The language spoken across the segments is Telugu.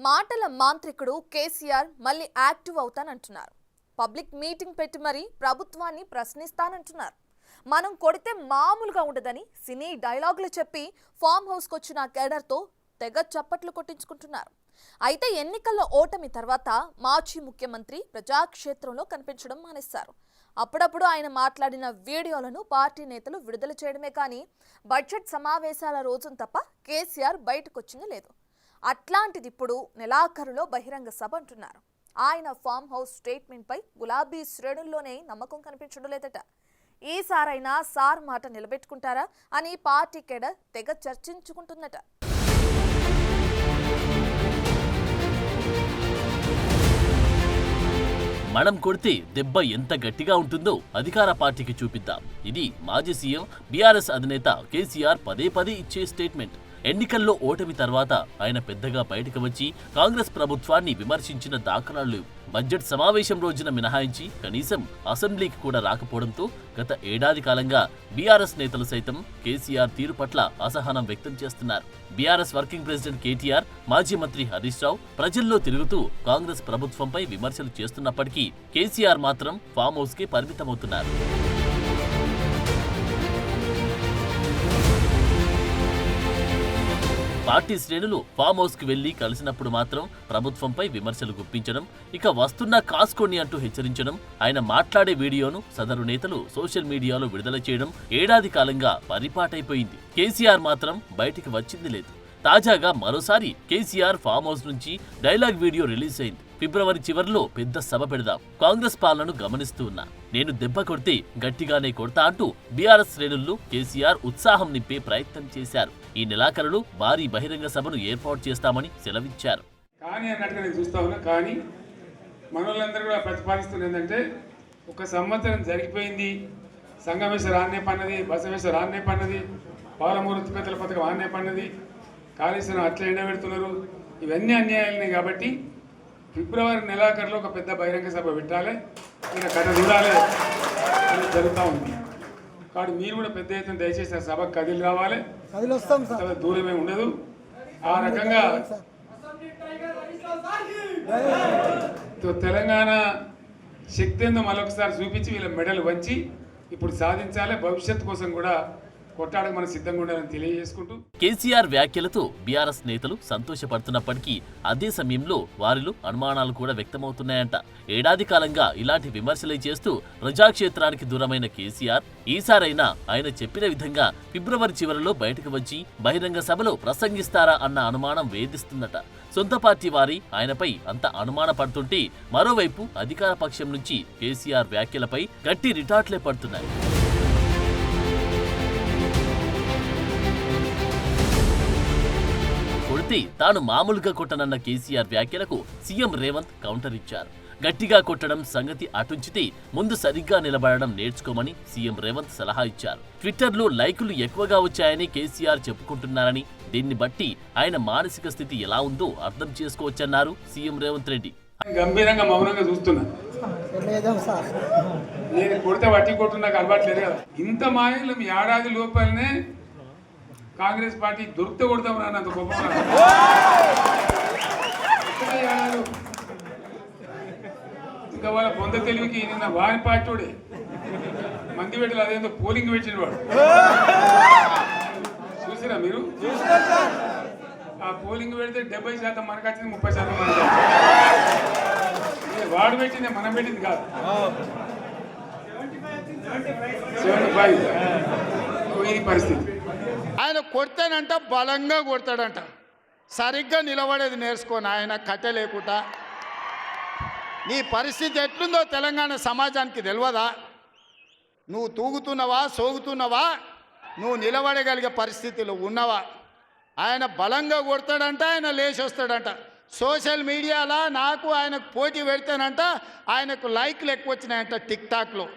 మాటల మాంత్రికుడు కేసీఆర్ మళ్ళీ యాక్టివ్ అవుతానంటున్నారు. పబ్లిక్ మీటింగ్ పెట్టి మరీ ప్రభుత్వాన్ని ప్రశ్నిస్తానంటున్నారు. మనం కొడితే మామూలుగా ఉండదని సినీ డైలాగులు చెప్పి ఫామ్ హౌస్కి వచ్చిన కేడర్తో తెగ చప్పట్లు కొట్టించుకుంటున్నారు. అయితే ఎన్నికల్లో ఓటమి తర్వాత మాజీ ముఖ్యమంత్రి ప్రజాక్షేత్రంలో కనిపించడం మానేశారు. అప్పుడప్పుడు ఆయన మాట్లాడిన వీడియోలను పార్టీ నేతలు విడుదల చేయడమే కానీ బడ్జెట్ సమావేశాల రోజున తప్ప కేసీఆర్ బయటకొచ్చింది లేదు. అట్లాంటిది ఇప్పుడు నెలాఖరులో బహిరంగ సభ అంటున్నారు. ఆయన ఫామ్ హౌస్ స్టేట్మెంట్ పై గులాబీ శ్రేణుల్లోనే నమ్మకం కనిపించడం లేదట. ఈసారైనా సార్ మాట నిలబెట్టుకుంటారా అని పార్టీ కేడర్ తెగ చర్చించుకుంటుందట. మనం కొడితే దెబ్బ ఎంత గట్టిగా ఉంటుందో అధికార పార్టీకి చూపిద్దాం. ఇది మాజీ సీఎం బీఆర్ఎస్ అధినేత కేసీఆర్ పదే పదే ఇచ్చే స్టేట్మెంట్. ఎన్నికల్లో ఓటమి తర్వాత ఆయన పెద్దగా బయటకు వచ్చి కాంగ్రెస్ ప్రభుత్వాన్ని విమర్శించిన దాఖలాలు బడ్జెట్ సమావేశం రోజున మినహాయించి కనీసం అసెంబ్లీకి కూడా రాకపోవడంతో గత ఏడాది కాలంగా బీఆర్ఎస్ నేతలు సైతం కేసీఆర్ తీరు పట్ల అసహనం వ్యక్తం చేస్తున్నారు. బీఆర్ఎస్ వర్కింగ్ ప్రెసిడెంట్ కేటీఆర్, మాజీ మంత్రి హరీష్ రావు ప్రజల్లో తిరుగుతూ కాంగ్రెస్ ప్రభుత్వంపై విమర్శలు చేస్తున్నప్పటికీ కేసీఆర్ మాత్రం ఫామ్ హౌస్ కి పరిమితమవుతున్నారు. పార్టీ శ్రేణులు ఫామ్ హౌస్ కి వెళ్లి కలిసినప్పుడు మాత్రం ప్రభుత్వంపై విమర్శలు గుప్పించడం, ఇక వస్తున్నా కాసుకోండి అంటూ హెచ్చరించడం, ఆయన మాట్లాడే వీడియోను సదరు నేతలు సోషల్ మీడియాలో విడుదల చేయడం ఏడాది కాలంగా పరిపాటైపోయింది. కేసీఆర్ మాత్రం బయటికి వచ్చింది లేదు. తాజాగా మరోసారి కేసీఆర్ ఫామ్ హౌస్ నుంచి డైలాగ్ వీడియో రిలీజ్ అయింది. ఫిబ్రవరి చివరిలో పెద్ద సభ పెడదాం, కాంగ్రెస్ పాలనను గమనిస్తూ ఉన్నా, నేను దెబ్బ కొడితే గట్టిగానే కొడతా అంటూ బీఆర్ఎస్ శ్రేణుల్లో కేసీఆర్ ఉత్సాహం నింపే ప్రయత్నం చేశారు. ఈ నెలాఖరులో భారీ బహిరంగ సభను ఏర్పాటు చేస్తామని సెలవిచ్చారు. కానీ అన్నట్టుగా నేను చూస్తా ఉన్నా, కానీ మనోళ్ళందరూ కూడా ప్రతిపాదిస్తున్నారు ఏంటంటే, ఒక సంవత్సరం జరిగిపోయింది, సంగమేశ్వర ఆన్నే పన్నది, బసవేశ్వర ఆన్నే పన్నది, పాలమూరు తిరుపతుల పథకం ఆన్నే పన్నది, కాళేశ్వరం అట్లా ఎండబెడుతున్నారు, ఇవన్నీ అన్యాయాలున్నాయి. కాబట్టి ఫిబ్రవరి నెలాఖరులో ఒక పెద్ద బహిరంగ సభ పెట్టాలి, ఇక కథ చూడాలి జరుగుతూ ఉంది. కాబట్టి మీరు కూడా పెద్ద ఎత్తున దయచేసి ఆ సభకు కదిలి రావాలి, దూరమే ఉండదు. ఆ రకంగా తెలంగాణ శక్తి ఏందో మరొకసారి చూపించి వీళ్ళ మెడలు వంచి ఇప్పుడు సాధించాలి. భవిష్యత్తు కోసం కూడా కొట్టాడకు మనం సిద్ధంగా ఉండాలని తెలియజేసుకుంటూ కేసీఆర్ వ్యాఖ్యలతో బీఆర్ఎస్ నేతలు సంతోషపడుతున్నప్పటికీ అదే సమయంలో వారిలో అనుమానాలు కూడా వ్యక్తమవుతున్నాయంట. ఏడాది కాలంగా ఇలాంటి విమర్శలే చేస్తూ ప్రజాక్షేత్రానికి దూరమైన కేసీఆర్ ఈసారైనా ఆయన చెప్పిన విధంగా ఫిబ్రవరి చివరిలో బయటకు వచ్చి బహిరంగ సభలో ప్రసంగిస్తారా అన్న అనుమానం వేధిస్తుందట. సొంత పార్టీ వారి ఆయనపై అంత అనుమాన పడుతుంటే మరోవైపు అధికార పక్షం నుంచి కేసీఆర్ వ్యాఖ్యలపై గట్టి రిటార్ట్లే పడుతున్నాయి. కొడితే తాను మామూలుగా కొట్టనన్న కేసీఆర్ వ్యాఖ్యలకు సీఎం రేవంత్ కౌంటర్ ఇచ్చారు. గట్టిగా కొట్టడం సంగతి అటుంచితే ముందు సరిగ్గా నిలబడడం నేర్చుకోమని సీఎం రేవంత్ సలహా ఇచ్చారు. ట్విట్టర్లో లైకులు ఎక్కువగా వచ్చాయని కేసీఆర్ చెప్పుకుంటున్నారని, దీన్ని బట్టి ఆయన మానసిక స్థితి ఎలా ఉందో అర్థం చేసుకోవచ్చన్నారు సీఎం రేవంత్ రెడ్డి. గంభీరంగా మౌనంగా చూస్తున్నా, నేను కొడితే వట్టి కొట్టు నాకు అలవాట్లేదు కదా. ఇంత మాయలు ఏడాది లోపలనే కాంగ్రెస్ పార్టీ దొరికితే కొడతాం రానంత గొప్ప ఇంకా వాళ్ళ పొంద తెలివికి నిన్న వారి పార్టీడే మంది పెట్టాలి, అదేందో పోలింగ్ పెట్టిన వాడు చూసిరా మీరు. ఆ పోలింగ్ పెడితే 70% మనకు వచ్చింది, 30% మనకు. వాడు పెట్టింది మనం పెట్టింది కాదు. 75 ఇది పరిస్థితి. ఆయన కొడతానంట, బలంగా కొడతాడంట, సరిగ్గా నిలబడేది నేర్చుకొని ఆయన కట్టె లేకుండా. నీ పరిస్థితి ఎట్లుందో తెలంగాణ సమాజానికి తెలియదా? నువ్వు తూగుతున్నావా, సోగుతున్నావా, నువ్వు నిలబడగలిగే పరిస్థితిలో ఉన్నవా? ఆయన బలంగా కొడతాడంట, ఆయన లేచి వస్తాడంట. సోషల్ మీడియాలో నాకు ఆయనకు పోటీ పెడితేనంట ఆయనకు లైక్లు ఎక్కువ వచ్చినాయంట. టిక్టాక్లో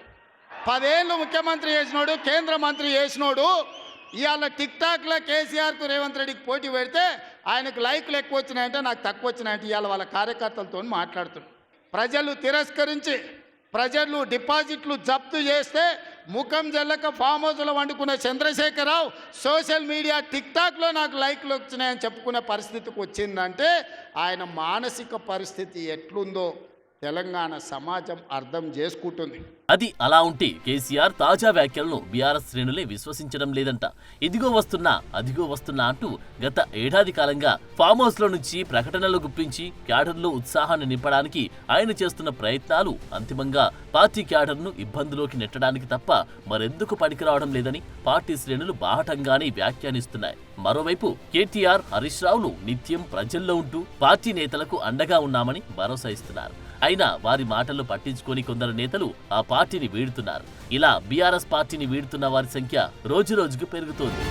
10 ఏళ్ళు ముఖ్యమంత్రి చేసినోడు, కేంద్ర మంత్రి చేసినోడు ఇవాళ టిక్టాక్లో కేసీఆర్కు రేవంత్ రెడ్డికి పోటీ పెడితే ఆయనకు లైక్లు ఎక్కువ వచ్చినాయంటే నాకు తక్కువ వచ్చినాయంటే ఇవాళ వాళ్ళ కార్యకర్తలతో మాట్లాడుతున్నాడు. ప్రజలు తిరస్కరించి, ప్రజలు డిపాజిట్లు జప్తు చేస్తే ముఖం జల్లక ఫామ్ హౌస్లో వండుకున్న చంద్రశేఖరరావు సోషల్ మీడియా టిక్టాక్లో నాకు లైక్లు వచ్చినాయని చెప్పుకునే పరిస్థితికి వచ్చిందంటే ఆయన మానసిక పరిస్థితి ఎట్లుందో తెలంగాణ సమాజం అర్థం చేసుకుంటుంది. అది అలా ఉంటే కేసీఆర్ తాజా వ్యాఖ్యలను బీఆర్ఎస్ శ్రేణులే విశ్వసించడం లేదంట. ఇదిగో వస్తున్నా అదిగో వస్తున్నా అంటూ గత ఏడాది కాలంగా ఫామ్ హౌస్ లో నుంచి ప్రకటనలు గుప్పించి క్యాడర్లో ఉత్సాహాన్ని నింపడానికి ఆయన చేస్తున్న ప్రయత్నాలు అంతిమంగా పార్టీ క్యాడర్ను ఇబ్బందులోకి నెట్టడానికి తప్ప మరెందుకు పనికిరావడం లేదని పార్టీ శ్రేణులు బాహటంగానే వ్యాఖ్యానిస్తున్నాయి. మరోవైపు కేటీఆర్, హరీష్ రావులు నిత్యం ప్రజల్లో ఉంటూ పార్టీ నేతలకు అండగా ఉన్నామని భరోసా ఇస్తున్నారు. అయినా వారి మాటలు పట్టించుకొని కొందరు నేతలు ఆ పార్టీని వీడుతున్నారు. ఇలా బీఆర్ఎస్ పార్టీని వీడుతున్న వారి సంఖ్య రోజురోజుకు పెరుగుతోంది.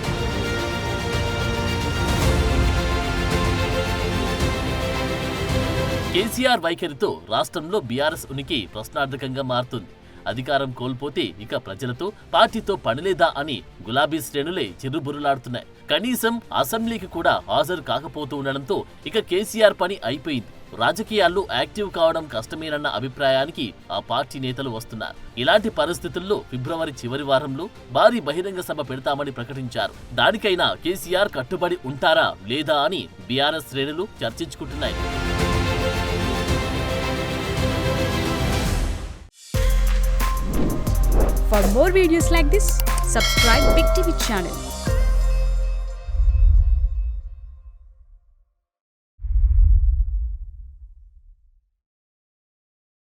కేసీఆర్ వైఖరితో రాష్ట్రంలో బీఆర్ఎస్ ఉనికి ప్రశ్నార్థకంగా మారుతుంది. అధికారం కోల్పోతే ఇక ప్రజలతో పార్టీతో పనిలేదా అని గులాబీ శ్రేణులే చిరుబురులాడుతున్నాయి. కనీసం అసెంబ్లీకి కూడా హాజరు కాకపోతూ ఉండడంతో ఇక కేసీఆర్ పని అయిపోయింది. రాజకీయాల్లో యాక్టివ్ కావడం కష్టమేనన్న అభిప్రాయానికి ఆ పార్టీ నేతలు వస్తున్నారు. ఇలాంటి పరిస్థితుల్లో ఫిబ్రవరి చివరి వారంలో భారీ బహిరంగ సభ పెడతామని ప్రకటించారు. దానికైనా కేసీఆర్ కట్టుబడి ఉంటారా లేదా అని బీఆర్ఎస్ శ్రేణులు చర్చించుకుంటున్నాయి. For more videos like this, subscribe Big TV channel.